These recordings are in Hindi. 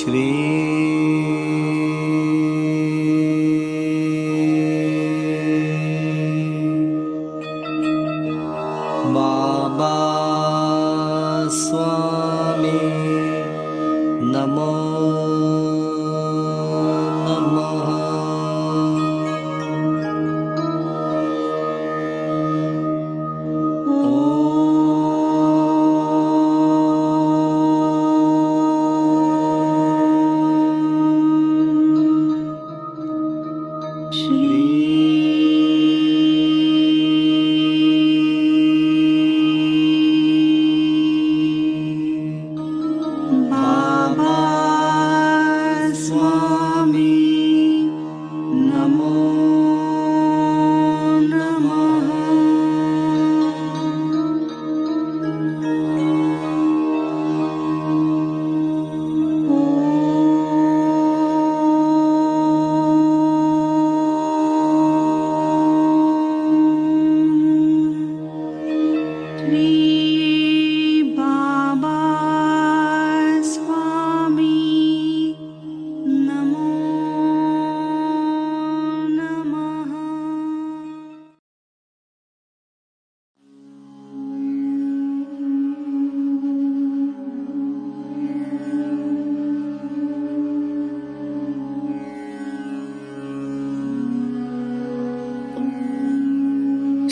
श्री बाबा स्वामी नमो नमः।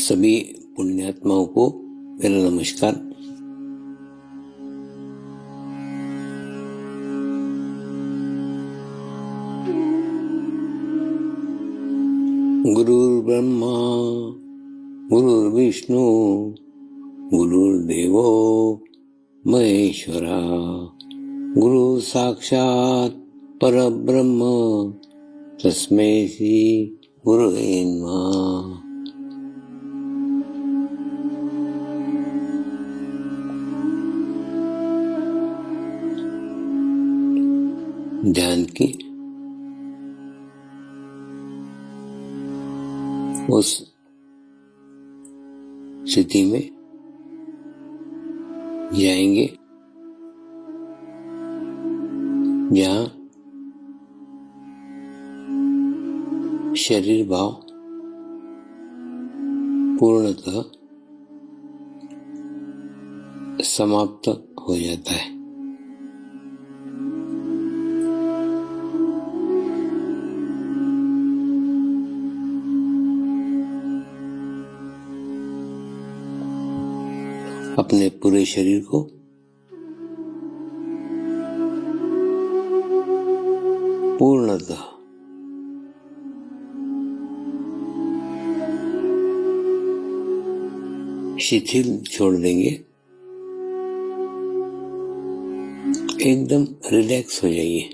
सभी पुण्यात्माओं को मेरा नमस्कार। गुरुर्ब्रह्मा गुरुर्विष्णु गुरुर्देवो महेश्वरा गुरु साक्षात् परब्रह्म तस्मै श्री गुरुवे नमः। ध्यान की उस स्थिति में जाएंगे जहाँ शरीर भाव पूर्णतः समाप्त हो जाता है। अपने पूरे शरीर को पूर्णतः शिथिल छोड़ देंगे, एकदम रिलैक्स हो जाइए।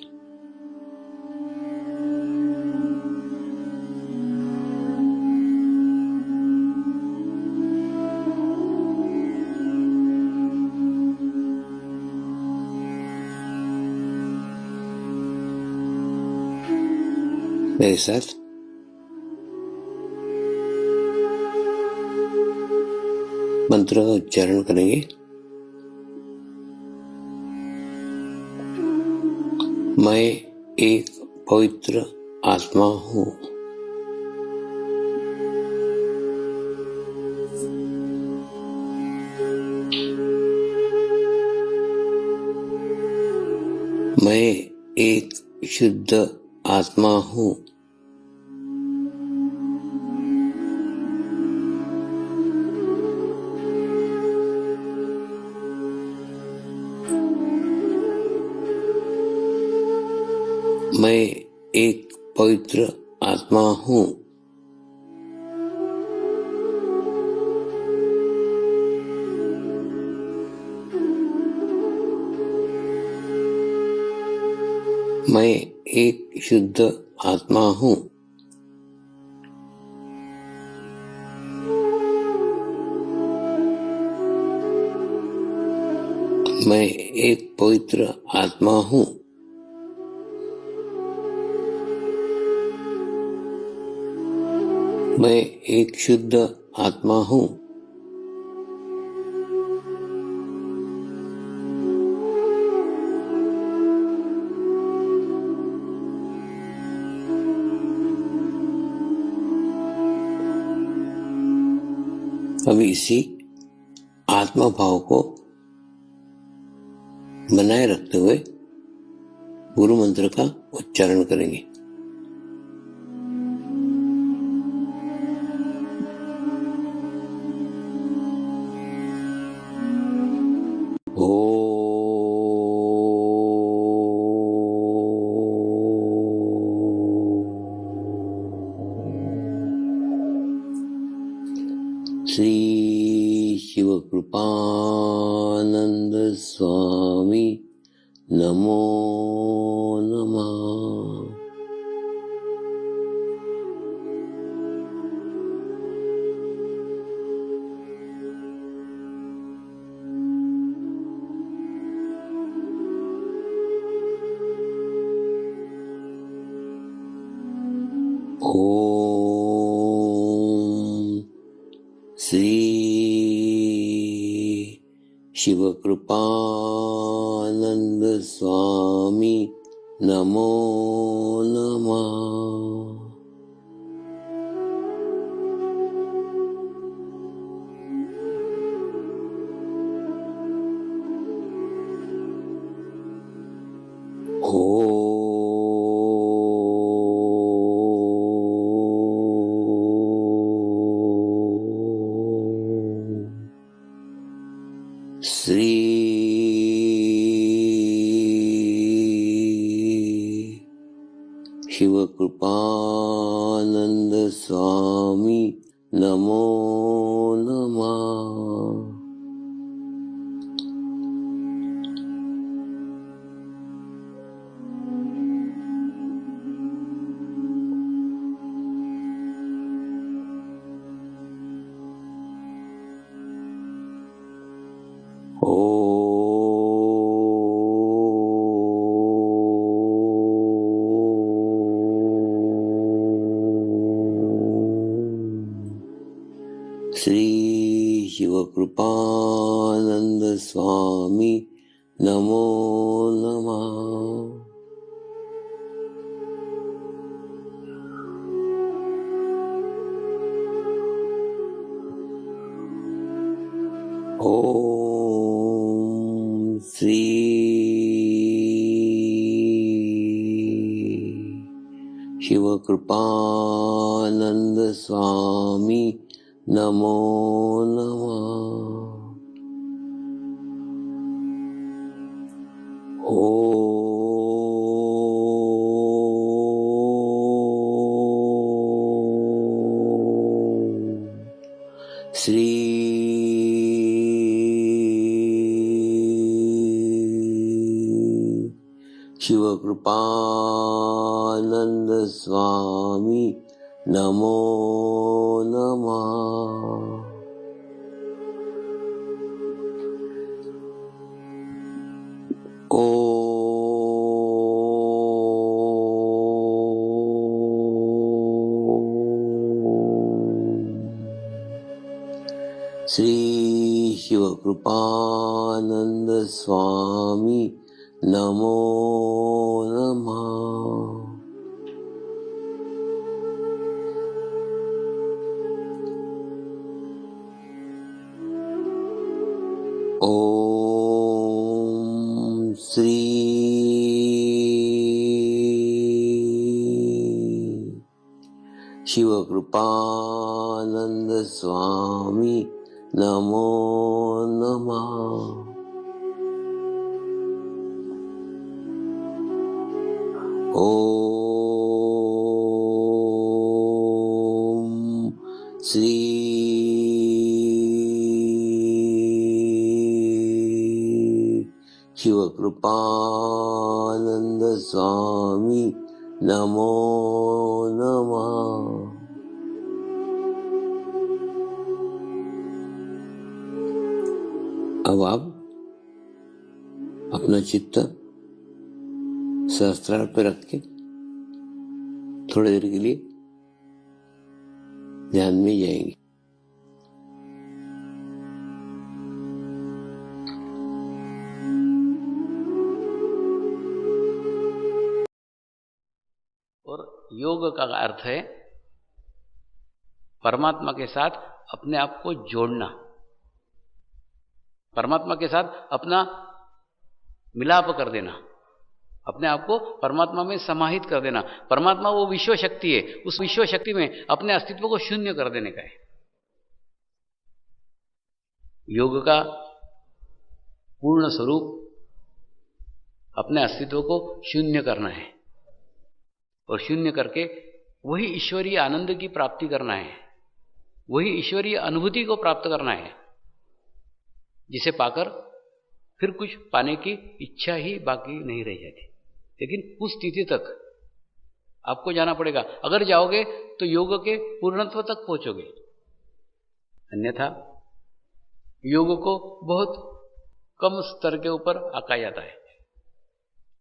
मेरे साथ मंत्र का उच्चारण करेंगे। मैं एक पवित्र आत्मा हूँ। मैं एक शुद्ध आत्मा हूँ। मैं एक पवित्र आत्मा हूँ। मैं एक शुद्ध आत्मा हूँ। मैं एक पवित्र आत्मा हूँ। मैं एक शुद्ध आत्मा हूँ। अब इसी आत्मा भाव को बनाए रखते हुए गुरु मंत्र का उच्चारण करेंगे। श्री शिव कृपानंद स्वामी नमो नमः। ओम श्री शिव कृपानंद स्वामी नमो नमः। श्री शिव कृपानंद स्वामी नमो नमः। श्री शिव कृपानंद स्वामी नमो नमः। ओम श्री शिव कृपानंद स्वामी नमो नमः। श्री शिव कृपानंद स्वामी नमो नमः। श्री शिव कृपानंद स्वामी नमो नमः। ओम श्री शिव कृपानंद स्वामी नमो नमः। ओम श्री शिव कृपानंद स्वामी नमो नमः। अब आप अपना चित्त सहस्त्रार पे रख के थोड़ी देर के लिए ध्यान में जाएंगे। और योग का अर्थ है परमात्मा के साथ अपने आप को जोड़ना, परमात्मा के साथ अपना मिलाप कर देना, अपने आप को परमात्मा में समाहित कर देना। परमात्मा वो विश्व शक्ति है, उस विश्व शक्ति में अपने अस्तित्व को शून्य कर देने का है। योग का पूर्ण स्वरूप अपने अस्तित्व को शून्य करना है और शून्य करके वही ईश्वरीय आनंद की प्राप्ति करना है, वही ईश्वरीय अनुभूति को प्राप्त करना है, जिसे पाकर फिर कुछ पाने की इच्छा ही बाकी नहीं रह जाती। लेकिन उस स्थिति तक आपको जाना पड़ेगा। अगर जाओगे तो योग के पूर्णत्व तक पहुंचोगे, अन्यथा योग को बहुत कम स्तर के ऊपर आंका जाता है।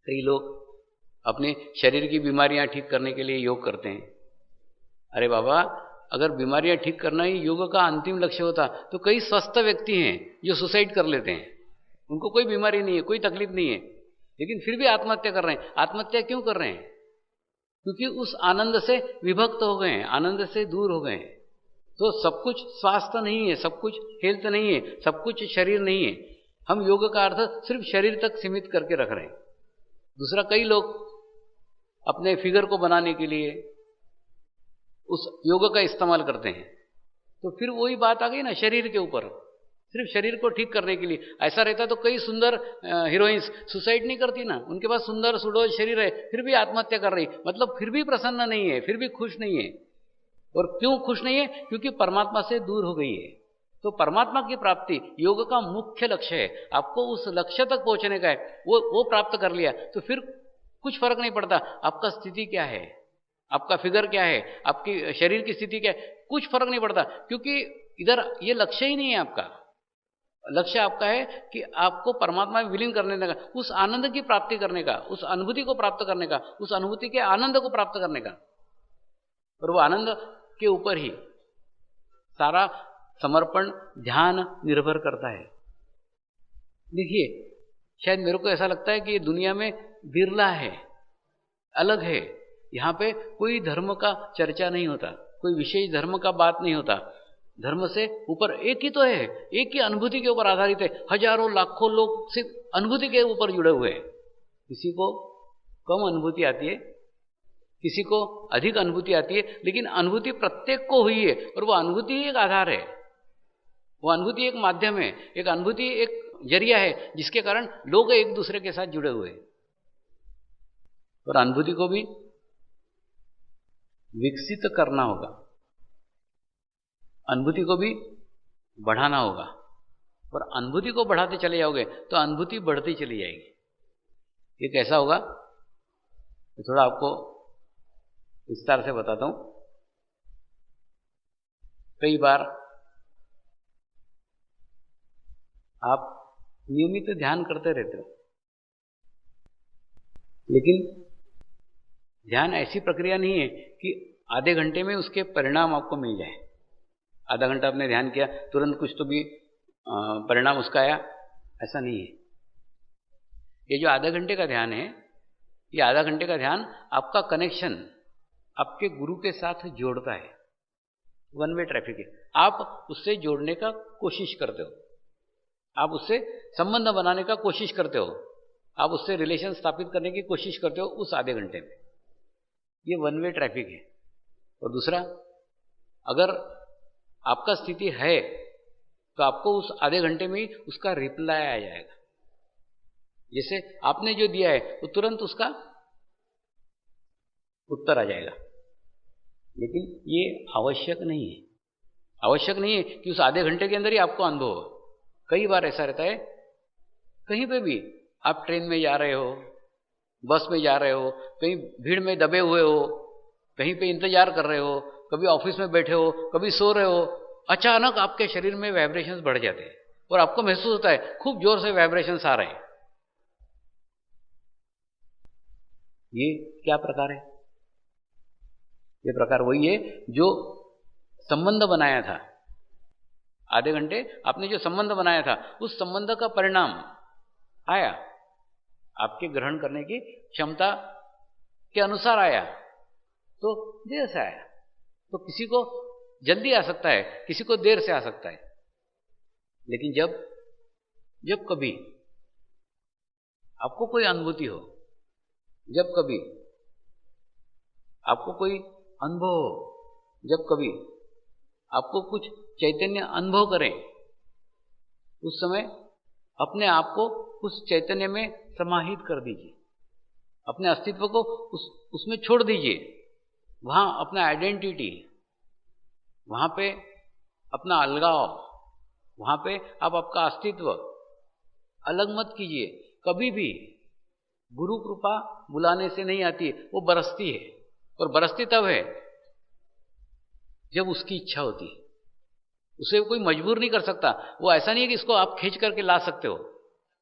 कई लोग अपने शरीर की बीमारियां ठीक करने के लिए योग करते हैं। अरे बाबा, अगर बीमारियां ठीक करना ही योग का अंतिम लक्ष्य होता तो कई स्वस्थ व्यक्ति हैं जो सुसाइड कर लेते हैं, उनको कोई बीमारी नहीं है, कोई तकलीफ नहीं है, लेकिन फिर भी आत्महत्या कर रहे हैं। आत्महत्या क्यों कर रहे हैं? क्योंकि उस आनंद से विभक्त हो गए हैं, आनंद से दूर हो गए हैं। तो सब कुछ स्वास्थ्य नहीं है, सब कुछ हेल्थ नहीं है, सब कुछ शरीर नहीं है। हम योग का अर्थ सिर्फ शरीर तक सीमित करके रख रहे हैं। दूसरा, कई लोग अपने फिगर को बनाने के लिए उस योग का इस्तेमाल करते हैं, तो फिर वही बात आ गई ना शरीर के ऊपर, सिर्फ शरीर को ठीक करने के लिए। ऐसा रहता तो कई सुंदर हीरोइंस सुसाइड नहीं करती ना, उनके पास सुंदर सुडोल शरीर है, फिर भी आत्महत्या कर रही, मतलब फिर भी प्रसन्न नहीं है, फिर भी खुश नहीं है। और क्यों खुश नहीं है? क्योंकि परमात्मा से दूर हो गई है। तो परमात्मा की प्राप्ति योग का मुख्य लक्ष्य है, आपको उस लक्ष्य तक पहुंचने का है। वो प्राप्त कर लिया तो फिर कुछ फर्क नहीं पड़ता आपका स्थिति क्या है, आपका फिगर क्या है, आपकी शरीर की स्थिति क्या है, कुछ फर्क नहीं पड़ता, क्योंकि इधर ये लक्ष्य ही नहीं है आपका। लक्ष्य आपका है कि आपको परमात्मा में विलीन करने का, उस आनंद की प्राप्ति करने का, उस अनुभूति को प्राप्त करने का, उस अनुभूति के आनंद को प्राप्त करने का। और वो आनंद के ऊपर ही सारा समर्पण ध्यान निर्भर करता है। देखिए, शायद मेरे को ऐसा लगता है कि ये दुनिया में बिरला है, अलग है, यहाँ पे कोई धर्म का चर्चा नहीं होता, कोई विशेष धर्म का बात नहीं होता। धर्म से ऊपर एक ही तो है, एक ही अनुभूति के ऊपर आधारित है। हजारों लाखों लोग सिर्फ अनुभूति के ऊपर जुड़े हुए हैं। किसी को कम अनुभूति आती है, किसी को अधिक अनुभूति आती है, लेकिन अनुभूति प्रत्येक को हुई है। और वो अनुभूति ही एक आधार है, वो अनुभूति एक माध्यम है, एक अनुभूति एक जरिया है, जिसके कारण लोग एक दूसरे के साथ जुड़े हुए हैं। और अनुभूति को भी विकसित करना होगा, अनुभूति को भी बढ़ाना होगा। और अनुभूति को बढ़ाते चले जाओगे तो अनुभूति बढ़ती चली जाएगी। ये कैसा होगा तो थोड़ा आपको विस्तार से बताता हूं। कई बार आप नियमित ध्यान करते रहते हो, लेकिन ध्यान ऐसी प्रक्रिया नहीं है कि आधे घंटे में उसके परिणाम आपको मिल जाए। आधा घंटा आपने ध्यान किया, तुरंत कुछ तो भी परिणाम उसका आया, ऐसा नहीं है। ये जो आधे घंटे का ध्यान है, ये आधा घंटे का ध्यान आपका कनेक्शन आपके गुरु के साथ जोड़ता है। वन वे ट्रैफिक है, आप उससे जोड़ने का कोशिश करते हो, आप उससे संबंध बनाने का कोशिश करते हो, आप उससे रिलेशन स्थापित करने की कोशिश करते हो उस आधे घंटे में। ये वन वे ट्रैफिक है। और दूसरा, अगर आपका स्थिति है तो आपको उस आधे घंटे में ही उसका रिप्लाई आ जाएगा। जैसे आपने जो दिया है वो तुरंत उसका उत्तर आ जाएगा। लेकिन ये आवश्यक नहीं है, आवश्यक नहीं है कि उस आधे घंटे के अंदर ही आपको अनुभव हो। कई बार ऐसा रहता है, कहीं पे भी आप ट्रेन में जा रहे हो, बस में जा रहे हो, कहीं भीड़ में दबे हुए हो, कहीं पे इंतजार कर रहे हो, कभी ऑफिस में बैठे हो, कभी सो रहे हो, अचानक आपके शरीर में वाइब्रेशंस बढ़ जाते हैं और आपको महसूस होता है खूब जोर से वाइब्रेशंस आ रहे हैं। ये क्या प्रकार है? ये प्रकार वही है जो संबंध बनाया था। आधे घंटे आपने जो संबंध बनाया था, उस संबंध का परिणाम आया, आपके ग्रहण करने की क्षमता के अनुसार आया, तो देर से आया। तो किसी को जल्दी आ सकता है, किसी को देर से आ सकता है। लेकिन जब कभी आपको कोई अनुभूति हो, जब कभी आपको कोई अनुभव हो, जब कभी आपको कुछ चैतन्य अनुभव करें, उस समय अपने आप को उस चैतन्य में समाहित कर दीजिए, अपने अस्तित्व को उसमें छोड़ दीजिए। वहां अपना आइडेंटिटी, वहां पे अपना अलगाव, वहां पे आप आपका अस्तित्व अलग मत कीजिए। कभी भी गुरु कृपा बुलाने से नहीं आती है, वो बरसती है। और बरसती तब है जब उसकी इच्छा होती है। उसे कोई मजबूर नहीं कर सकता। वो ऐसा नहीं है कि इसको आप खींच करके ला सकते हो,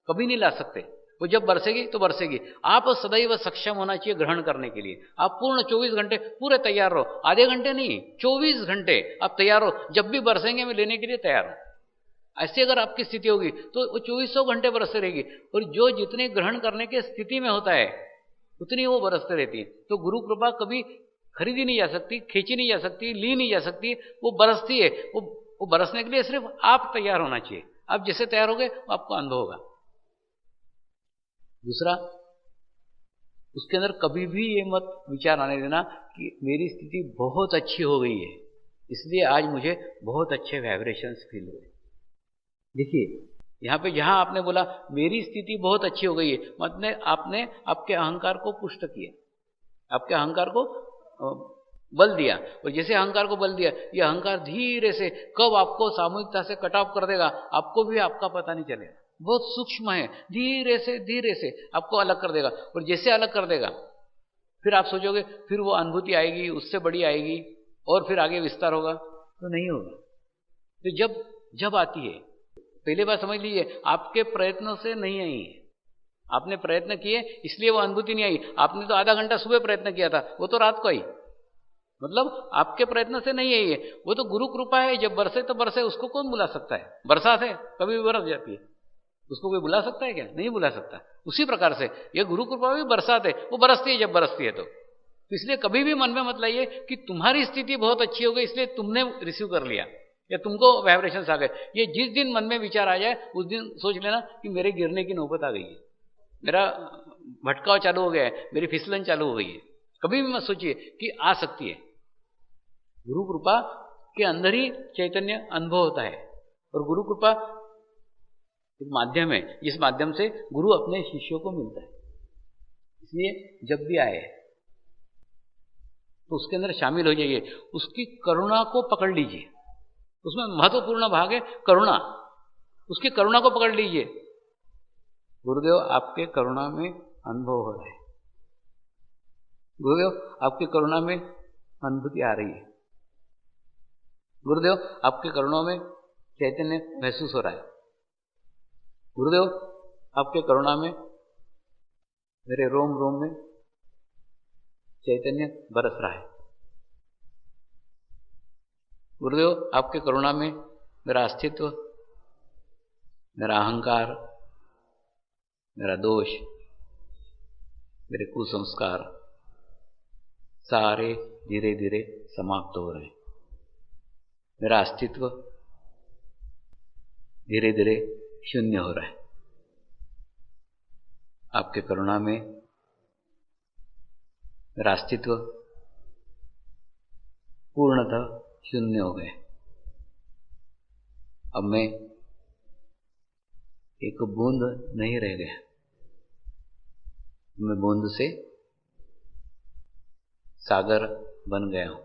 कभी नहीं ला सकते। वो जब बरसेगी तो बरसेगी। आप सदैव सक्षम होना चाहिए ग्रहण करने के लिए। आप पूर्ण 24 घंटे पूरे तैयार रहो, आधे घंटे नहीं, 24 घंटे आप तैयार हो। जब भी बरसेंगे मैं लेने के लिए तैयार हूं। ऐसे अगर आपकी स्थिति होगी तो वो 2400 घंटे बरसते रहेगी। और जो जितने ग्रहण करने की स्थिति में होता है उतनी वो बरसते रहती है। तो गुरु कृपा कभी खरीदी नहीं जा सकती, खींची नहीं जा सकती, ली नहीं जा सकती, वो बरसती है। वो बरसने के लिए सिर्फ आप तैयार होना चाहिए। आप जैसे तैयार होगे आपको अनुभव होगा। दूसरा, उसके अंदर कभी भी ये मत विचार आने देना कि मेरी स्थिति बहुत अच्छी हो गई है, इसलिए आज मुझे बहुत अच्छे वाइब्रेशंस फील हुए। देखिए यहाँ पे जहां आपने बोला मेरी स्थिति बहुत अच्छी हो गई है, मतलब आपने आपके अहंकार को पुष्ट किया, आपके अहंकार को बल दिया। और जैसे अहंकार को बल दिया, ये अहंकार धीरे से कब आपको सामूहिकता से कट ऑफ कर देगा आपको भी आपका पता नहीं चलेगा। बहुत सूक्ष्म है, धीरे से आपको अलग कर देगा। और जैसे अलग कर देगा फिर आप सोचोगे फिर वो अनुभूति आएगी, उससे बड़ी आएगी और फिर आगे विस्तार होगा, तो नहीं होगा। तो जब आती है, पहले बात समझ लीजिए, आपके प्रयत्नों से नहीं आई है। आपने प्रयत्न किए इसलिए वो अनुभूति नहीं आई। आपने तो आधा घंटा सुबह प्रयत्न किया था, वो तो रात को आई। मतलब आपके प्रयत्न से नहीं आई है, वो तो गुरु कृपा है। जब बरसे तो बरसे, उसको कौन बुला सकता है? बरसात है कभी भी बरस जाती है, उसको कोई बुला सकता है क्या? नहीं बुला सकता। उसी प्रकार से ये गुरु कृपा भी बरसात है, वो बरसती है जब बरसती है। तो इसलिए कभी भी मन में मत लाइए कि तुम्हारी स्थिति बहुत अच्छी हो गई इसलिए तुमने रिसीव कर लिया या तुमको वाइब्रेशंस आ गए। ये जिस दिन मन में विचार आ जाए उस दिन सोच लेना कि मेरे गिरने की नौबत आ गई है, मेरा भटकाव चालू हो गया है, मेरी फिसलन चालू हो गई है। कभी भी मत सोचिए कि आ सकती है। गुरु कृपा के अंदर ही चैतन्य अनुभव होता है। और गुरु कृपा एक माध्यम है जिस माध्यम से गुरु अपने शिष्यों को मिलता है। इसलिए जब भी आए तो उसके अंदर शामिल हो जाइए, उसकी करुणा को पकड़ लीजिए। उसमें महत्वपूर्ण भाग है करुणा। उसकी करुणा को पकड़ लीजिए। गुरुदेव आपके करुणा में अनुभव हो रहा है, गुरुदेव आपकी करुणा में अनुभूति आ रही है, गुरुदेव आपकी करुणा में चैतन्य महसूस हो रहा है, गुरुदेव आपके करुणा में मेरे रोम रोम में चैतन्य बरस रहा है, गुरुदेव आपके करुणा में मेरा अस्तित्व, मेरा अहंकार, मेरा दोष, मेरे कुसंस्कार सारे धीरे धीरे समाप्त हो रहे हैं। मेरा अस्तित्व धीरे धीरे शून्य हो रहा है। आपके करुणा में मेरा अस्तित्व पूर्णतः शून्य हो गए। अब मैं एक बूंद नहीं रह गया। मैं बूंद से सागर बन गया हूं।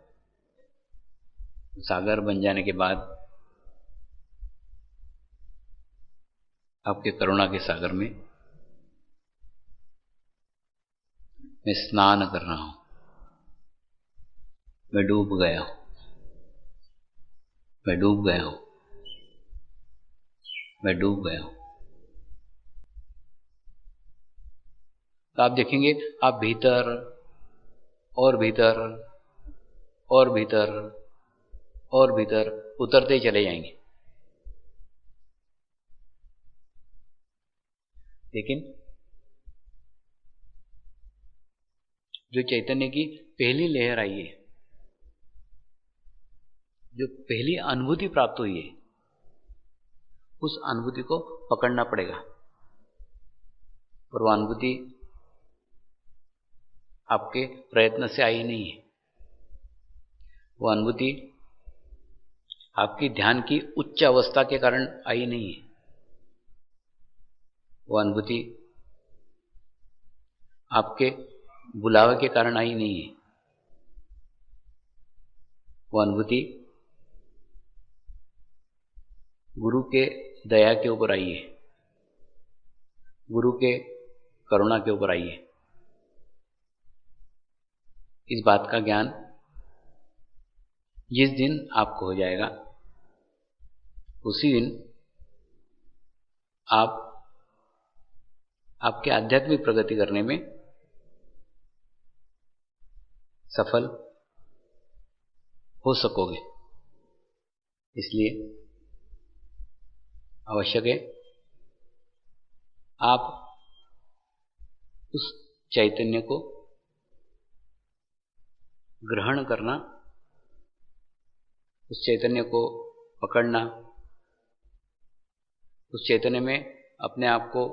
सागर बन जाने के बाद आपके करुणा के सागर में मैं स्नान कर रहा हूं। मैं डूब गया हूं, मैं डूब गया हूं, मैं डूब गया हूं। तो आप देखेंगे आप भीतर और भीतर और भीतर और भीतर उतरते चले जाएंगे। लेकिन जो चैतन्य की पहली लहर आई है जो पहली अनुभूति प्राप्त हुई है उस अनुभूति को पकड़ना पड़ेगा। और वह अनुभूति आपके प्रयत्न से आई नहीं है। वो अनुभूति आपकी ध्यान की उच्च अवस्था के कारण आई नहीं है। वो अनुभूति आपके बुलावे के कारण आई नहीं है। वो अनुभूति गुरु के दया के ऊपर आई है, गुरु के करुणा के ऊपर आई है। इस बात का ज्ञान जिस दिन आपको हो जाएगा उसी दिन आप आपके आध्यात्मिक प्रगति करने में सफल हो सकोगे। इसलिए आवश्यक है आप उस चैतन्य को ग्रहण करना, उस चैतन्य को पकड़ना, उस चैतन्य में अपने आप को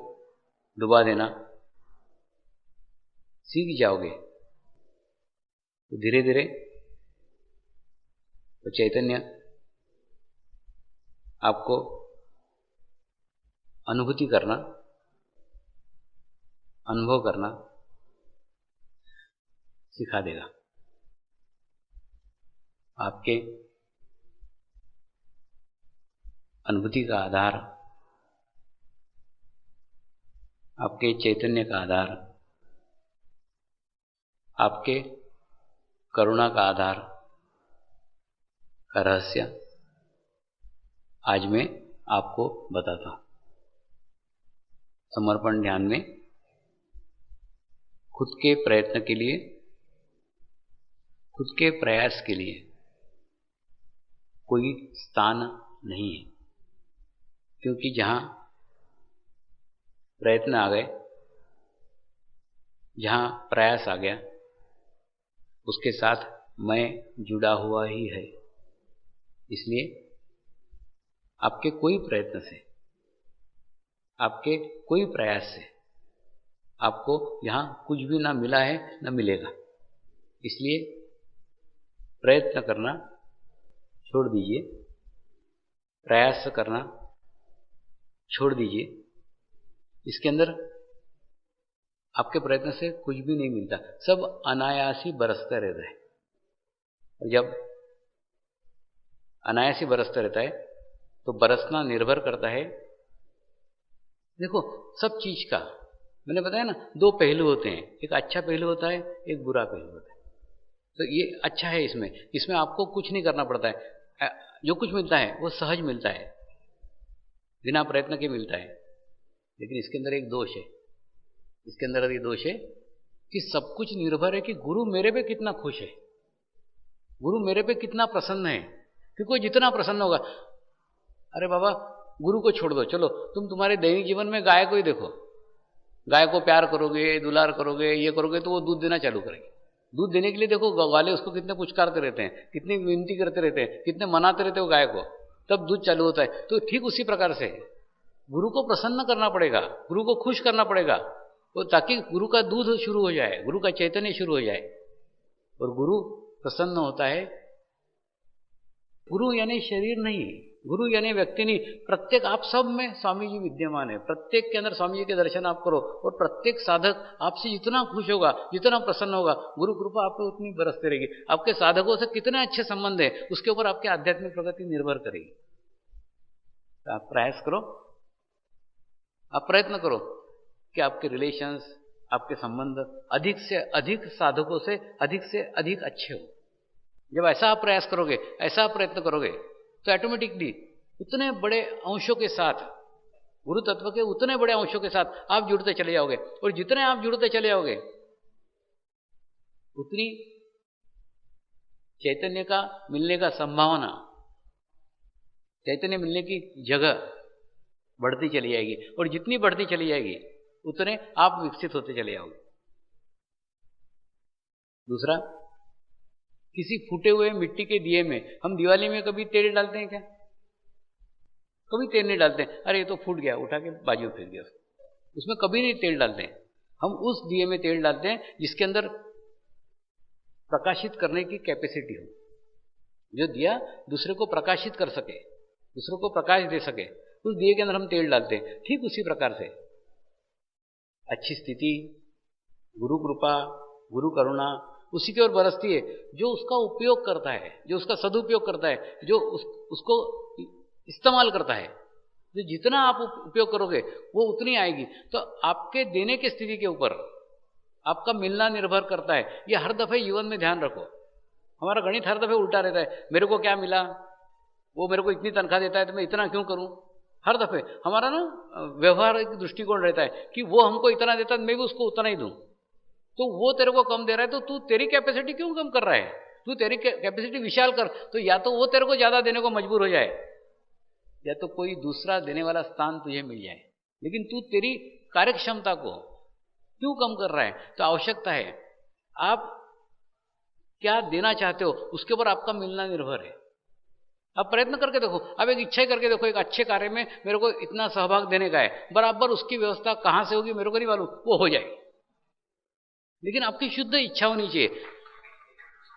डुबा देना सीख जाओगे तो धीरे धीरे वो चैतन्य आपको अनुभूति करना, अनुभव करना सिखा देगा। आपके अनुभूति का आधार, आपके चैतन्य का आधार, आपके करुणा का आधार का रहस्य आज मैं आपको बताता हूं। समर्पण ध्यान में खुद के प्रयत्न के लिए, खुद के प्रयास के लिए कोई स्थान नहीं है, क्योंकि जहां प्रयत्न आ गए, जहां प्रयास आ गया, उसके साथ मैं जुड़ा हुआ ही है। इसलिए आपके कोई प्रयत्न से, आपके कोई प्रयास से आपको यहां कुछ भी ना मिला है ना मिलेगा। इसलिए प्रयत्न करना छोड़ दीजिए, प्रयास करना छोड़ दीजिए। इसके अंदर आपके प्रयत्न से कुछ भी नहीं मिलता, सब अनायासी बरसता रहता है। और जब अनायासी बरसता रहता है तो बरसना निर्भर करता है, देखो सब चीज का मैंने बताया ना, दो पहलू होते हैं, एक अच्छा पहलू होता है, एक बुरा पहलू होता है। तो ये अच्छा है, इसमें आपको कुछ नहीं करना पड़ता है, जो कुछ मिलता है वो सहज मिलता है, बिना प्रयत्न के मिलता है। लेकिन इसके अंदर एक दोष है, इसके अंदर ये दोष है कि सब कुछ निर्भर है कि गुरु मेरे पे कितना खुश है, गुरु मेरे पे कितना प्रसन्न है। क्योंकि वो जितना प्रसन्न होगा, अरे बाबा गुरु को छोड़ दो, चलो तुम तुम्हारे दैनिक जीवन में गाय को ही देखो, गाय को प्यार करोगे, दुलार करोगे, ये करोगे तो वो दूध देना चालू करेगी। दूध देने के लिए देखो वाले उसको कितने पुचकारते रहते हैं, कितनी विनती करते रहते हैं, कितने मनाते रहते हो गाय को, तब दूध चालू होता है। तो ठीक उसी प्रकार से गुरु को प्रसन्न करना पड़ेगा, गुरु को खुश करना पड़ेगा, तो ताकि गुरु का दूध शुरू हो जाए, गुरु का चैतन्य शुरू हो जाए। और गुरु प्रसन्न होता है, गुरु यानी शरीर नहीं, गुरु यानी व्यक्ति नहीं, प्रत्येक आप सब में स्वामी जी विद्यमान है। प्रत्येक के अंदर स्वामी जी के दर्शन आप करो, और प्रत्येक साधक आपसे जितना खुश होगा, जितना प्रसन्न होगा, गुरु कृपा आप पे उतनी बरसती रहेगी। आपके साधकों से कितने अच्छे संबंध है, उसके ऊपर आपकी आध्यात्मिक प्रगति निर्भर करेगी। तो आप प्रयास करो, आप प्रयत्न करो कि आपके रिलेशंस, आपके संबंध अधिक से अधिक साधकों से अधिक अच्छे हो। जब ऐसा आप प्रयास करोगे, ऐसा आप प्रयत्न करोगे, तो ऑटोमेटिकली उतने बड़े अंशों के साथ, गुरु तत्व के उतने बड़े अंशों के साथ आप जुड़ते चले जाओगे। और जितने आप जुड़ते चले जाओगे उतनी चैतन्य का मिलने का संभावना, चैतन्य मिलने की जगह बढ़ती चली जाएगी। और जितनी बढ़ती चली जाएगी उतने आप विकसित होते चले जाओगे। दूसरा, किसी फूटे हुए मिट्टी के दिए में हम दिवाली में कभी तेल डालते हैं क्या? कभी तेल नहीं डालते हैं। अरे ये तो फूट गया, उठा के बाजू में फेंक दिया, उसमें कभी नहीं तेल डालते हैं। हम उस दिए में तेल डालते हैं जिसके अंदर प्रकाशित करने की कैपेसिटी हो, जो दिया दूसरे को प्रकाशित कर सके, दूसरे को प्रकाश दे सके, उस दिए के अंदर हम तेल डालते हैं। ठीक उसी प्रकार से अच्छी स्थिति, गुरु कृपा, गुरु करुणा उसी की ओर बरसती है जो उसका उपयोग करता है, जो उसका सदुपयोग करता है, जो उसको इस्तेमाल करता है। जो जितना आप उपयोग करोगे वो उतनी आएगी। तो आपके देने की स्थिति के ऊपर आपका मिलना निर्भर करता है। ये हर दफे जीवन में ध्यान रखो। हमारा गणित हर दफे उल्टा रहता है, मेरे को क्या मिला, वो मेरे को इतनी तनख्वाह देता है तो मैं इतना क्यों करूं। हर दफे हमारा ना व्यवहारिक दृष्टिकोण रहता है कि वो हमको इतना देता है मैं भी उसको उतना ही दूं। तो वो तेरे को कम दे रहा है तो तू तेरी कैपेसिटी क्यों कम कर रहा है? तू तेरी कैपेसिटी विशाल कर। तो या तो वो तेरे को ज्यादा देने को मजबूर हो जाए, या तो कोई दूसरा देने वाला स्थान तुझे मिल जाए। लेकिन तू तेरी कार्यक्षमता को क्यों कम कर रहा है? तो आवश्यकता है, आप क्या देना चाहते हो उसके ऊपर आपका मिलना निर्भर है। आप प्रयत्न करके देखो, आप एक इच्छा करके देखो, एक अच्छे कार्य में मेरे को इतना सहभाग देने का है, बराबर उसकी व्यवस्था कहां से होगी मेरे को नहीं मालूम, वो हो जाएगी। लेकिन आपकी शुद्ध इच्छा होनी चाहिए,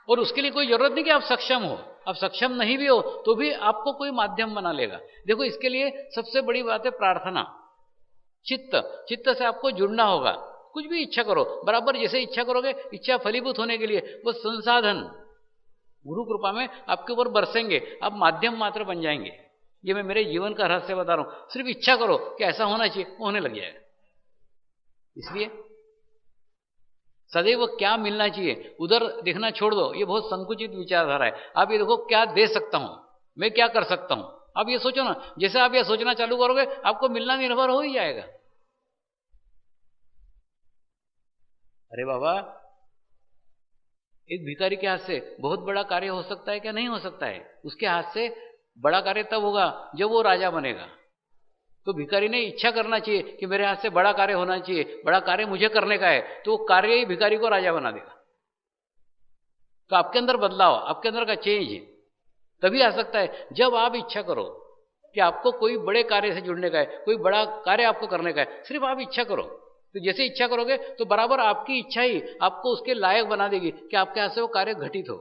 और उसके लिए कोई जरूरत नहीं कि आप सक्षम हो। आप सक्षम नहीं भी हो तो भी आपको कोई माध्यम बना लेगा। देखो, इसके लिए सबसे बड़ी बात है प्रार्थना, चित्त से आपको जुड़ना होगा। कुछ भी इच्छा करो, बराबर जैसे इच्छा करोगे, इच्छा फलीभूत होने के लिए वो संसाधन गुरु कृपा में आपके ऊपर बरसेंगे, आप माध्यम मात्र बन जाएंगे। ये मैं मेरे जीवन का रहस्य बता रहा हूं। सिर्फ इच्छा करो कि ऐसा होना चाहिए, वो होने लग जाएगा। इसलिए सदैव क्या मिलना चाहिए उधर देखना छोड़ दो, ये बहुत संकुचित विचारधारा है। आप ये देखो, क्या दे सकता हूं मैं, क्या कर सकता हूं। आप ये सोचो ना, जैसे आप ये सोचना चालू करोगे आपको मिलना निर्भर हो ही जाएगा। अरे बाबा, एक भिखारी के हाथ से बहुत बड़ा कार्य हो सकता है क्या? नहीं हो सकता है। उसके हाथ से बड़ा कार्य तब होगा जब वो राजा बनेगा। तो भिखारी ने इच्छा करना चाहिए कि मेरे हाथ से बड़ा कार्य होना चाहिए, बड़ा कार्य मुझे करने का है, तो वो कार्य ही भिखारी को राजा बना देगा। तो आपके अंदर बदलाव, आपके अंदर का चेंज तभी आ सकता है जब आप इच्छा करो कि आपको कोई बड़े कार्य से जुड़ने का है, कोई बड़ा कार्य आपको करने का है। सिर्फ आप इच्छा करो, तो जैसे इच्छा करोगे तो बराबर आपकी इच्छा ही आपको उसके लायक बना देगी कि आपके हाथ से वो कार्य घटित हो।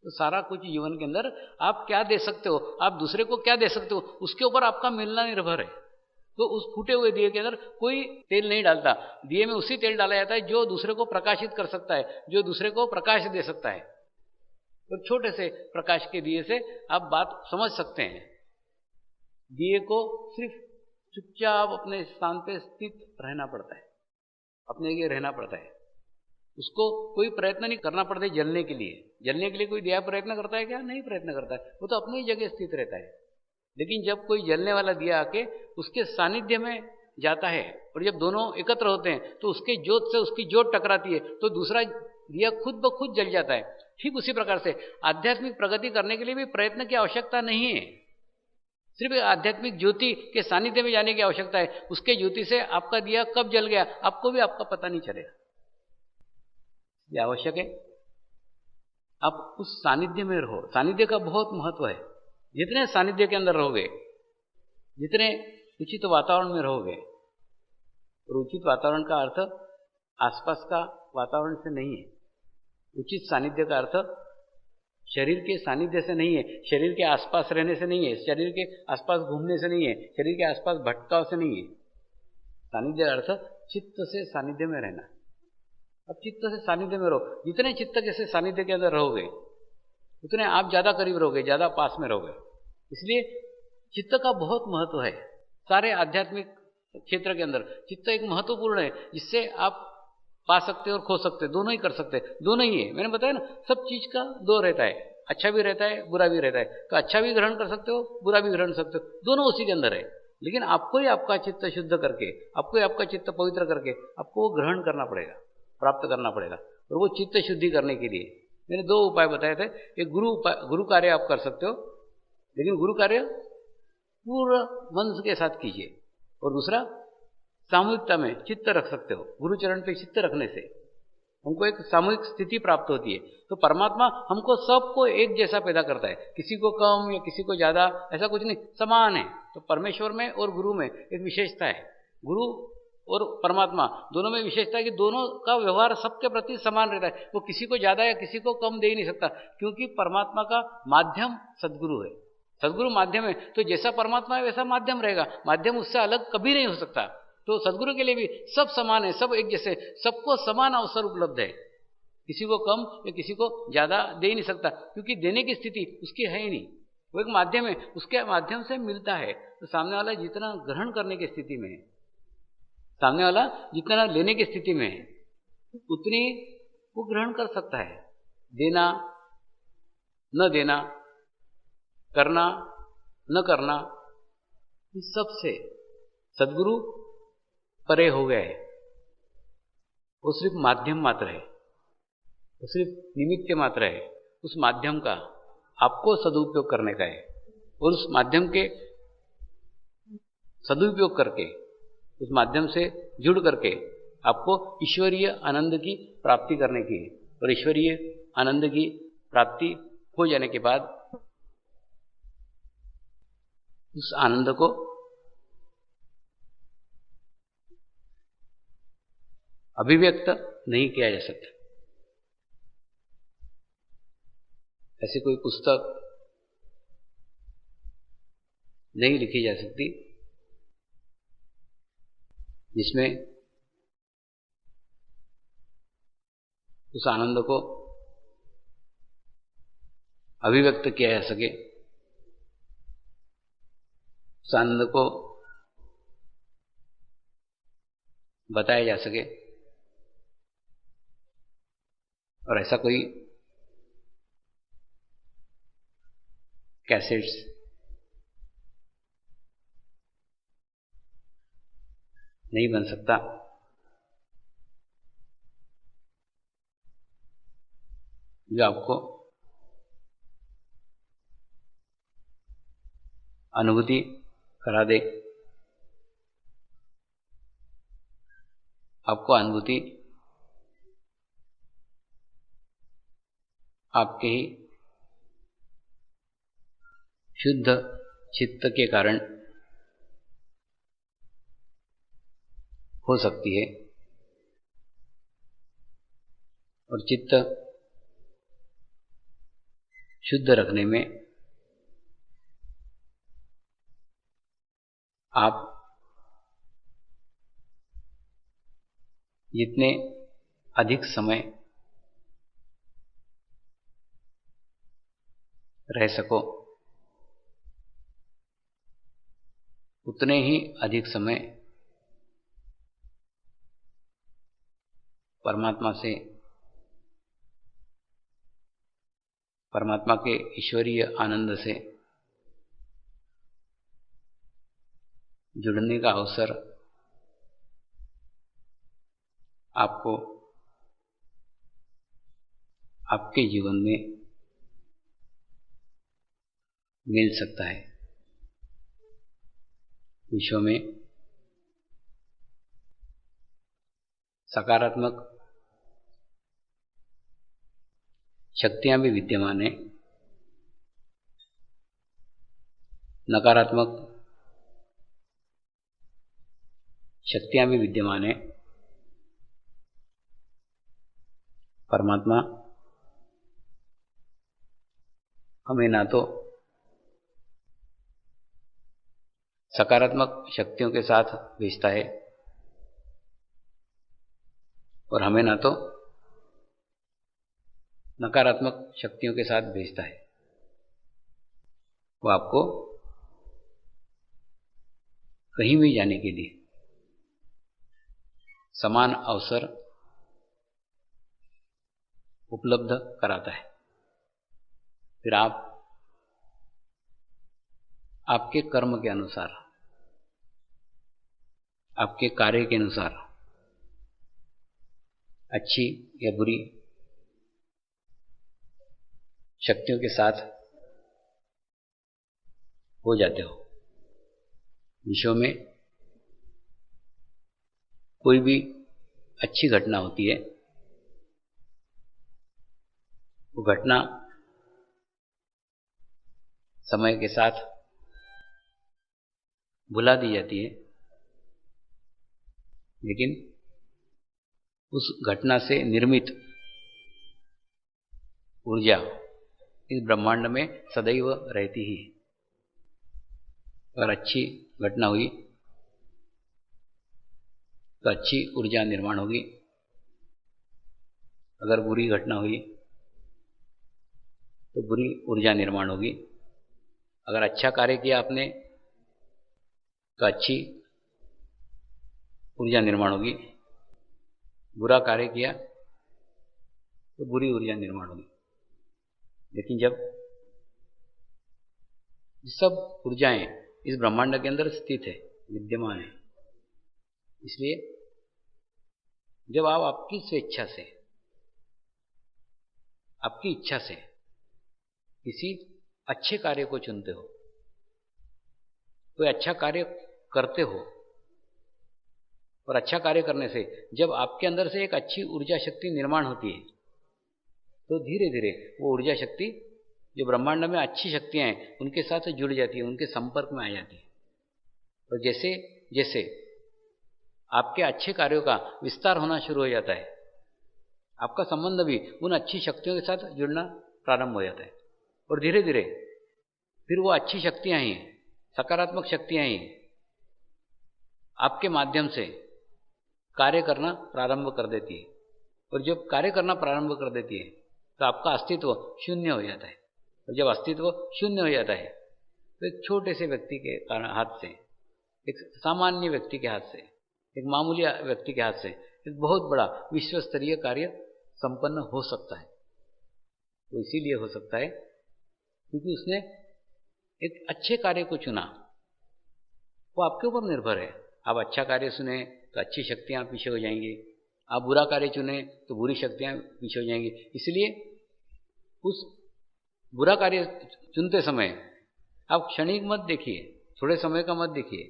तो सारा कुछ जीवन के अंदर आप क्या दे सकते हो, आप दूसरे को क्या दे सकते हो, उसके ऊपर आपका मिलना निर्भर है। तो उस फूटे हुए दिए के अंदर कोई तेल नहीं डालता, दिए में उसी तेल डाला जाता है जो दूसरे को प्रकाशित कर सकता है, जो दूसरे को प्रकाश दे सकता है। तो छोटे से प्रकाश के दिए से आप बात समझ सकते हैं। दिए को सिर्फ चुपचाप अपने स्थान पे स्थित रहना पड़ता है, अपने लिए रहना पड़ता है। उसको कोई प्रयत्न नहीं करना पड़ता जलने के लिए। जलने के लिए कोई दिया प्रयत्न करता है क्या? नहीं प्रयत्न करता है, वो तो अपनी ही जगह स्थित रहता है। लेकिन जब कोई जलने वाला दिया आके उसके सानिध्य में जाता है और जब दोनों एकत्र होते हैं तो उसके जोत से उसकी जोत टकराती है तो दूसरा दिया खुद ब खुद जल जाता है। ठीक उसी प्रकार से आध्यात्मिक प्रगति करने के लिए भी प्रयत्न की आवश्यकता नहीं है, सिर्फ आध्यात्मिक ज्योति के सानिध्य में जाने की आवश्यकता है। उसके ज्योति से आपका दिया कब जल गया आपको भी आपका पता नहीं चलेगा। ये आवश्यक है आप उस सानिध्य में रहो। सानिध्य का बहुत महत्व है। जितने सानिध्य के अंदर रहोगे, जितने उचित वातावरण में रहोगे, और उचित वातावरण का अर्थ आसपास का वातावरण से नहीं है। उचित सानिध्य का अर्थ शरीर के सानिध्य से नहीं है, शरीर के आसपास रहने से नहीं है, शरीर के आसपास घूमने से नहीं है, शरीर के आसपास भटकाव से नहीं है। सानिध्य का अर्थ चित्त से सानिध्य में रहना। अब चित्त से सानिध्य में रहो, जितने चित्त के से सानिध्य के अंदर रहोगे उतने आप ज्यादा करीब रहोगे, ज्यादा पास में रहोगे। इसलिए चित्त का बहुत महत्व है। सारे आध्यात्मिक क्षेत्र के अंदर चित्त एक महत्वपूर्ण है, जिससे आप पा सकते हो और खो सकते हो, दोनों ही कर सकते हैं। दोनों ही है, मैंने बताया ना, सब चीज का दो रहता है, अच्छा भी रहता है बुरा भी रहता है। तो अच्छा भी ग्रहण कर सकते हो, बुरा भी ग्रहण कर सकते हो, दोनों उसी के अंदर है। लेकिन आपको ही आपका चित्त शुद्ध करके, आपको ही आपका चित्त पवित्र करके आपको वो ग्रहण करना पड़ेगा, प्राप्त करना पड़ेगा। और वो चित्त शुद्धि करने के लिए मैंने दो उपाय बताए थे। एक गुरु कार्य आप कर सकते हो, लेकिन गुरु कार्य पूर्ण मन के साथ कीजिए। और दूसरा सामूहिकता में चित्त रख सकते हो, गुरुचरण पे चित्त रखने से हमको एक सामूहिक स्थिति प्राप्त होती है। तो परमात्मा हमको सबको एक जैसा पैदा करता है, किसी को कम या किसी को ज़्यादा, ऐसा कुछ नहीं, समान है। तो परमेश्वर में और गुरु में एक विशेषता है, गुरु और परमात्मा दोनों में विशेषता है कि दोनों का व्यवहार सबके प्रति समान रहता है। वो किसी को ज़्यादा या किसी को कम दे ही नहीं सकता, क्योंकि परमात्मा का माध्यम सद्गुरु है। सद्गुरु माध्यम है, तो जैसा परमात्मा है वैसा माध्यम रहेगा, माध्यम उससे अलग कभी नहीं हो सकता। तो सद्गुरु के लिए भी सब समान है, सब एक जैसे, सबको समान अवसर उपलब्ध है, किसी को कम या किसी को ज़्यादा दे ही नहीं सकता, क्योंकि देने की स्थिति उसकी है ही नहीं। वो एक माध्यम है, उसके माध्यम से मिलता है। तो सामने वाला जितना ग्रहण करने की स्थिति में है, सामने वाला जितना लेने की स्थिति में है, उतनी वो ग्रहण कर सकता है। देना न देना, करना न करना, इस सब से सद्गुरु परे हो गए है। वो सिर्फ माध्यम मात्र है, वो सिर्फ निमित्त मात्र है। उस माध्यम का आपको सदुपयोग करने का है, और उस माध्यम के सदुपयोग करके, उस माध्यम से जुड़ करके आपको ईश्वरीय आनंद की प्राप्ति करने की है। और ईश्वरीय आनंद की प्राप्ति हो जाने के बाद उस आनंद को अभिव्यक्त नहीं किया जा सकता। ऐसी कोई पुस्तक नहीं लिखी जा सकती जिसमें उस आनंद को अभिव्यक्त किया जा सके, उस आनंद को बताया जा सके। और ऐसा कोई कैसेट्स नहीं बन सकता जो आपको अनुभूति करा दे, आपको अनुभूति आपके ही शुद्ध चित्त के कारण हो सकती है। और चित्त शुद्ध रखने में आप जितने अधिक समय रह सको, उतने ही अधिक समय परमात्मा से, परमात्मा के ईश्वरीय आनंद से जुड़ने का अवसर आपको आपके जीवन में मिल सकता है। विश्व में सकारात्मक शक्तियां भी विद्यमान है, नकारात्मक शक्तियां भी विद्यमान है। परमात्मा हमें ना तो सकारात्मक शक्तियों के साथ भेजता है और हमें ना तो नकारात्मक शक्तियों के साथ भेजता है। वो आपको कहीं भी जाने के लिए समान अवसर उपलब्ध कराता है। फिर आप आपके कर्म के अनुसार, आपके कार्य के अनुसार अच्छी या बुरी शक्तियों के साथ हो जाते हो। विश्व में कोई भी अच्छी घटना होती है वो घटना समय के साथ भुला दी जाती है, लेकिन उस घटना से निर्मित ऊर्जा इस ब्रह्मांड में सदैव रहती ही है। अगर अच्छी घटना हुई तो अच्छी ऊर्जा निर्माण होगी, अगर बुरी घटना हुई तो बुरी ऊर्जा निर्माण होगी। अगर अच्छा कार्य किया आपने तो अच्छी ऊर्जा निर्माण होगी, बुरा कार्य किया तो बुरी ऊर्जा निर्माण होगी। लेकिन जब सब ऊर्जाएं इस ब्रह्मांड के अंदर स्थित है, विद्यमान है, इसलिए जब आप आपकी स्वेच्छा से, आपकी इच्छा से किसी अच्छे कार्य को चुनते हो, कोई अच्छा कार्य करते हो, और अच्छा कार्य करने से जब आपके अंदर से एक अच्छी ऊर्जा शक्ति निर्माण होती है, तो धीरे धीरे वो ऊर्जा शक्ति जो ब्रह्मांड में अच्छी शक्तियां हैं उनके साथ जुड़ जाती है, उनके संपर्क में आ जाती है। और जैसे जैसे आपके अच्छे कार्यों का विस्तार होना शुरू हो जाता है, आपका संबंध भी उन अच्छी शक्तियों के साथ जुड़ना प्रारंभ हो जाता है, और धीरे धीरे फिर वो अच्छी शक्तियां ही, सकारात्मक शक्तियां ही आपके माध्यम से कार्य करना प्रारंभ कर देती है। और जब कार्य करना प्रारंभ कर देती है तो आपका अस्तित्व शून्य हो जाता है। और जब अस्तित्व शून्य हो जाता है तो एक छोटे से व्यक्ति के हाथ से, एक सामान्य व्यक्ति के हाथ से, एक मामूली व्यक्ति के हाथ से एक बहुत बड़ा विश्व स्तरीय कार्य संपन्न हो सकता है। तो इसीलिए हो सकता है क्योंकि उसने एक अच्छे कार्य को चुना। वो आपके ऊपर निर्भर है। आप अच्छा कार्य चुने तो अच्छी शक्तियां पीछे हो जाएंगी, आप बुरा कार्य चुने तो बुरी शक्तियां पीछे हो जाएंगी। इसलिए उस बुरा कार्य चुनते समय आप क्षणिक मत देखिए, थोड़े समय का मत देखिए,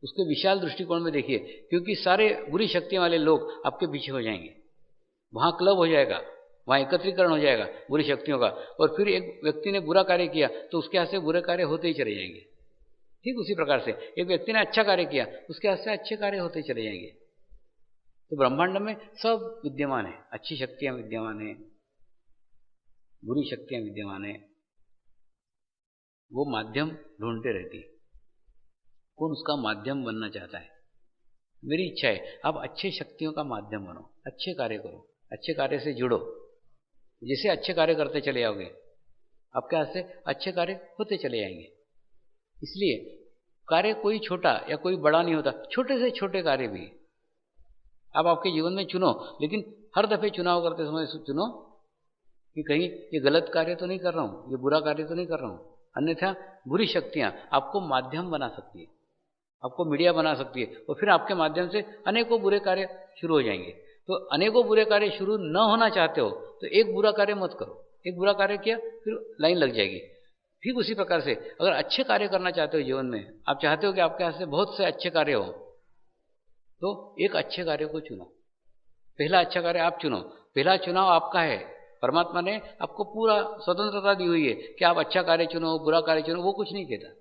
उसके विशाल दृष्टिकोण में देखिए, क्योंकि सारे बुरी शक्तियों वाले लोग आपके पीछे हो जाएंगे। वहां क्लब हो जाएगा, वहां एकत्रीकरण हो जाएगा बुरी शक्तियों का, और फिर एक व्यक्ति ने बुरा कार्य किया तो उसके हाथ से बुरे कार्य होते ही चले जाएंगे। ठीक उसी प्रकार से एक व्यक्ति ने अच्छा कार्य किया, उसके हाथ से अच्छे कार्य होते चले जाएंगे। तो ब्रह्मांड में सब विद्यमान है, अच्छी शक्तियां विद्यमान है, बुरी शक्तियां विद्यमान है। वो माध्यम ढूंढते रहती है, कौन उसका माध्यम बनना चाहता है। मेरी इच्छा है आप अच्छे शक्तियों का माध्यम बनो, अच्छे कार्य करो, अच्छे कार्य से जुड़ो। जैसे अच्छे कार्य करते चले जाओगे आपके हाथ से अच्छे कार्य होते चले जाएंगे। इसलिए कार्य कोई छोटा या कोई बड़ा नहीं होता, छोटे से छोटे कार्य भी आप आपके जीवन में चुनो, लेकिन हर दफे चुनाव करते समय चुनो कि कहीं ये गलत कार्य तो नहीं कर रहा हूं, ये बुरा कार्य तो नहीं कर रहा हूं। अन्यथा बुरी शक्तियां आपको माध्यम बना सकती है, आपको मीडिया बना सकती है, और फिर आपके माध्यम से अनेकों बुरे कार्य शुरू हो जाएंगे। तो अनेकों बुरे कार्य शुरू न होना चाहते हो तो एक बुरा कार्य मत करो। एक बुरा कार्य किया फिर लाइन लग जाएगी। ठीक उसी प्रकार से अगर अच्छे कार्य करना चाहते हो जीवन में, आप चाहते हो कि आपके हाथ से बहुत से अच्छे कार्य हो, तो एक अच्छे कार्य को चुनो। पहला अच्छा कार्य आप चुनो, पहला चुनाव आपका है। परमात्मा ने आपको पूरा स्वतंत्रता दी हुई है कि आप अच्छा कार्य चुनो, बुरा कार्य चुनो, वो कुछ नहीं कहता,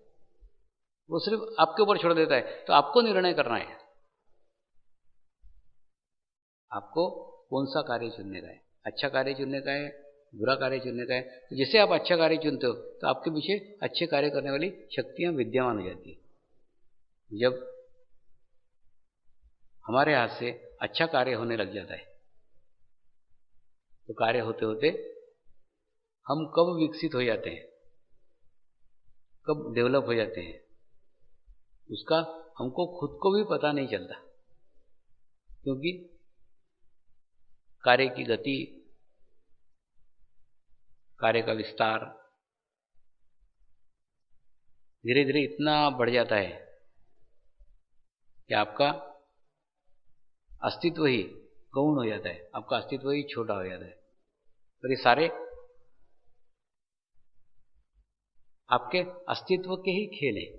वो सिर्फ आपके ऊपर छोड़ देता है। तो आपको निर्णय करना है आपको कौन सा कार्य चुनने का है, अच्छा कार्य चुनने का है, बुरा कार्य चुनने का है। तो जैसे आप अच्छा कार्य चुनते हो तो आपके पीछे अच्छे कार्य करने वाली शक्तियां विद्यमान हो जाती है। जब हमारे हाथ से अच्छा कार्य होने लग जाता है तो कार्य होते होते हम कब विकसित हो जाते हैं, कब डेवलप हो जाते हैं, उसका हमको खुद को भी पता नहीं चलता। क्योंकि कार्य की गति, कार्य का विस्तार धीरे धीरे इतना बढ़ जाता है कि आपका अस्तित्व ही गौण हो जाता है, आपका अस्तित्व ही छोटा हो जाता है। तो ये सारे आपके अस्तित्व के ही खेल हैं।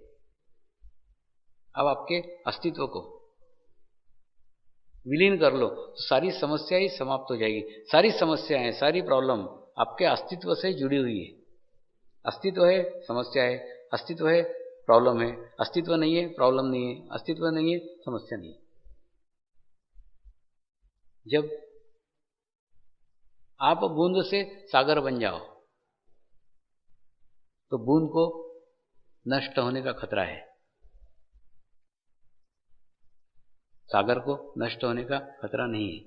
अब आपके अस्तित्व को विलीन कर लो तो सारी समस्या ही समाप्त हो जाएगी। सारी समस्याएं, सारी प्रॉब्लम आपके अस्तित्व से जुड़ी हुई है। अस्तित्व है समस्या है, अस्तित्व है प्रॉब्लम है, अस्तित्व नहीं है प्रॉब्लम नहीं है, अस्तित्व नहीं है समस्या नहीं है। जब आप बूंद से सागर बन जाओ तो बूंद को नष्ट होने का खतरा है, सागर को नष्ट होने का खतरा नहीं है।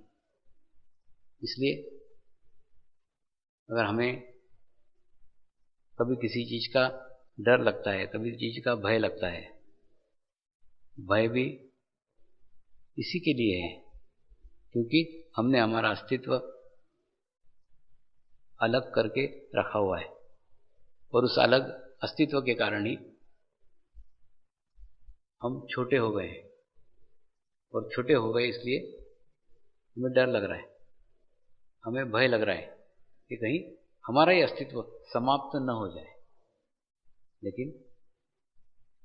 इसलिए अगर हमें कभी किसी चीज का डर लगता है, कभी चीज का भय लगता है, भय भी इसी के लिए है क्योंकि हमने हमारा अस्तित्व अलग करके रखा हुआ है और उस अलग अस्तित्व के कारण ही हम छोटे हो गए हैं। और छोटे हो गए इसलिए हमें डर लग रहा है, हमें भय लग रहा है कि कहीं हमारा ही अस्तित्व समाप्त न हो जाए। लेकिन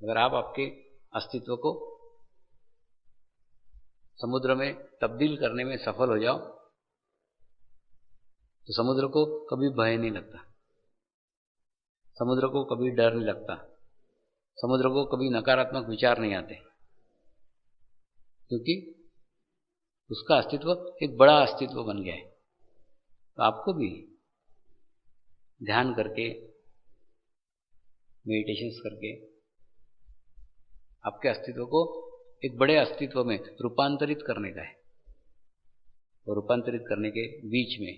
अगर आप आपके अस्तित्व को समुद्र में तब्दील करने में सफल हो जाओ तो समुद्र को कभी भय नहीं लगता, समुद्र को कभी डर नहीं लगता, समुद्र को कभी नकारात्मक विचार नहीं आते, क्योंकि उसका अस्तित्व एक बड़ा अस्तित्व बन गया है। तो आपको भी ध्यान करके, मेडिटेशंस करके आपके अस्तित्व को एक बड़े अस्तित्व में रूपांतरित करने का है। और रूपांतरित करने के बीच में,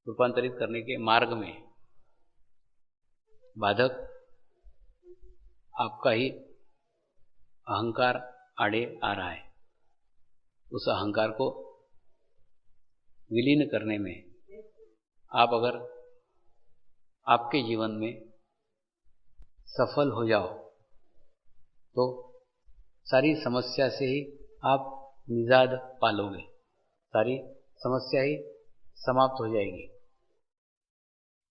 रूपांतरित करने के मार्ग में बाधक आपका ही अहंकार आड़े आ रहा है। उस अहंकार को विलीन करने में आप अगर आपके जीवन में सफल हो जाओ तो सारी समस्या से ही आप निजात पालोगे, सारी समस्या ही समाप्त हो जाएगी।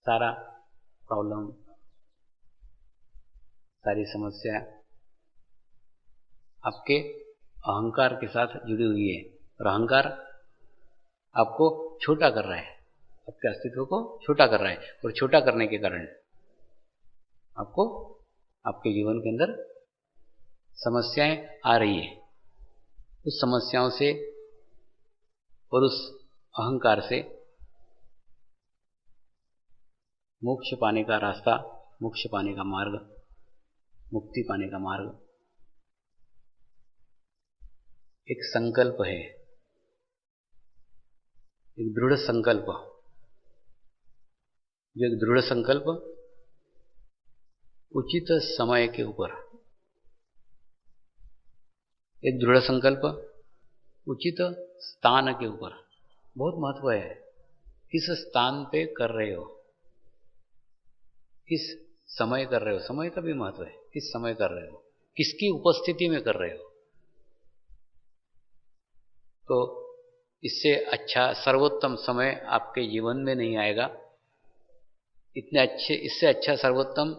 सारा प्रॉब्लम, सारी समस्या आपके अहंकार के साथ जुड़ी हुई है और अहंकार आपको छोटा कर रहा है, आपके अस्तित्व को छोटा कर रहा है। और छोटा करने के कारण आपको आपके जीवन के अंदर समस्याएं आ रही है। उस समस्याओं से और उस अहंकार से मोक्ष पाने का रास्ता, मोक्ष पाने का मार्ग, मुक्ति पाने का मार्ग एक संकल्प है, एक दृढ़ संकल्प। जो एक दृढ़ संकल्प उचित समय के ऊपर, एक दृढ़ संकल्प उचित स्थान के ऊपर बहुत महत्व है। किस स्थान पे कर रहे हो, किस समय कर रहे हो, समय का भी महत्व है। किस समय कर रहे हो, किसकी उपस्थिति में कर रहे हो। तो इससे अच्छा सर्वोत्तम समय आपके जीवन में नहीं आएगा। इससे अच्छा सर्वोत्तम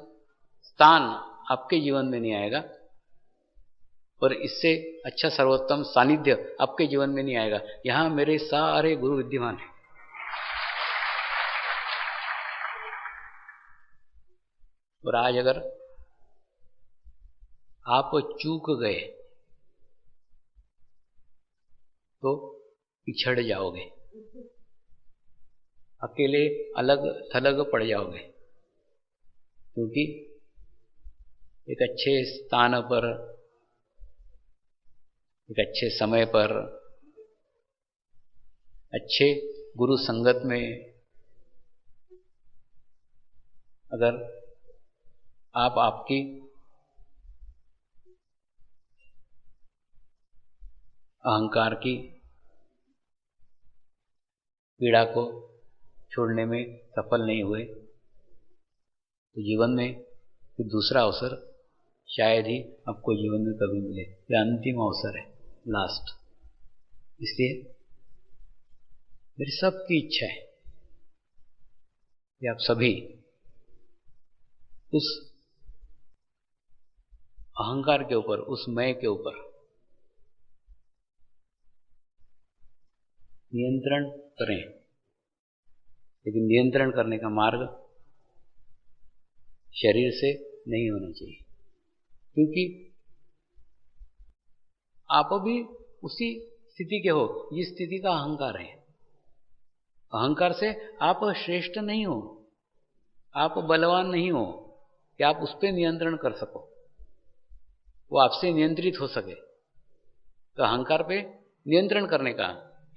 स्थान आपके जीवन में नहीं आएगा और इससे अच्छा सर्वोत्तम सानिध्य आपके जीवन में नहीं आएगा। यहां मेरे सारे गुरु विद्यमान हैं। और आज अगर आप चूक गए तो पिछड़ जाओगे, अकेले अलग थलग पड़ जाओगे, क्योंकि एक अच्छे स्थान पर, एक अच्छे समय पर, अच्छे गुरु संगत में अगर आप आपकी अहंकार की पीड़ा को छोड़ने में सफल नहीं हुए तो जीवन में फिर दूसरा अवसर शायद ही आपको जीवन में कभी मिले। यह अंतिम अवसर है, लास्ट। इसलिए मेरी सबकी इच्छा है कि आप सभी उस अहंकार के ऊपर, उस मैं के ऊपर नियंत्रण करें। लेकिन नियंत्रण करने का मार्ग शरीर से नहीं होना चाहिए, क्योंकि आप भी उसी स्थिति के हो जिस स्थिति का अहंकार है। अहंकार से आप श्रेष्ठ नहीं हो, आप बलवान नहीं हो कि आप उस पर नियंत्रण कर सको, वो आपसे नियंत्रित हो सके। तो अहंकार पे नियंत्रण करने का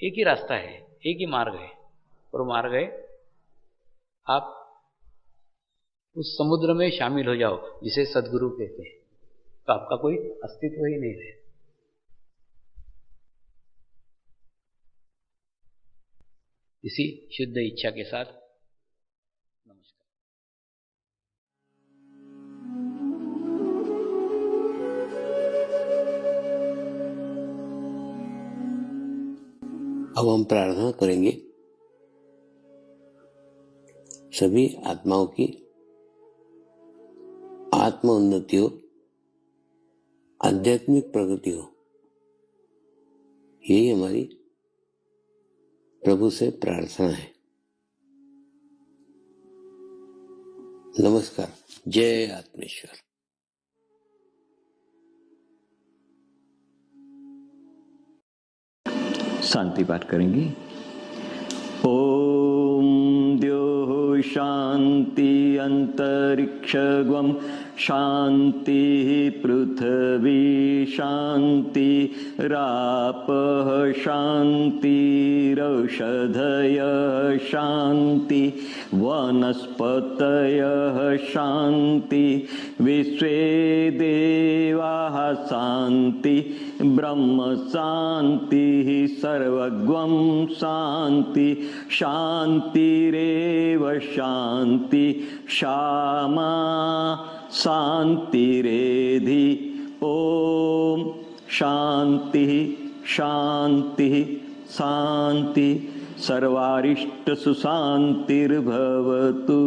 एक ही रास्ता है, एक ही मार्ग है, और मार्ग है आप उस समुद्र में शामिल हो जाओ जिसे सद्गुरु कहते हैं, तो आपका कोई अस्तित्व ही नहीं है। इसी शुद्ध इच्छा के साथ नमस्कार। अब हम प्रार्थना करेंगे सभी आत्माओं की आत्म उन्नति हो, आध्यात्मिक प्रगति हो। यही हमारी प्रभु से प्रार्थना है। नमस्कार। जय आत्मेश्वर। शांति पाठ करेंगे। ओम द्यो शांति अंतरिक्षगम शांति पृथ्वी शांति रापः शांतिरौषधयः शांति वनस्पतयः शांति विश्वे देवाः शांति ब्रह्म शांतिः सर्वगं शांति शांतिरेव शांति क्षमा शांतिरेधि। ओम शांति शांति शांति सर्वारिष्ट सुशांतिर्भवतु।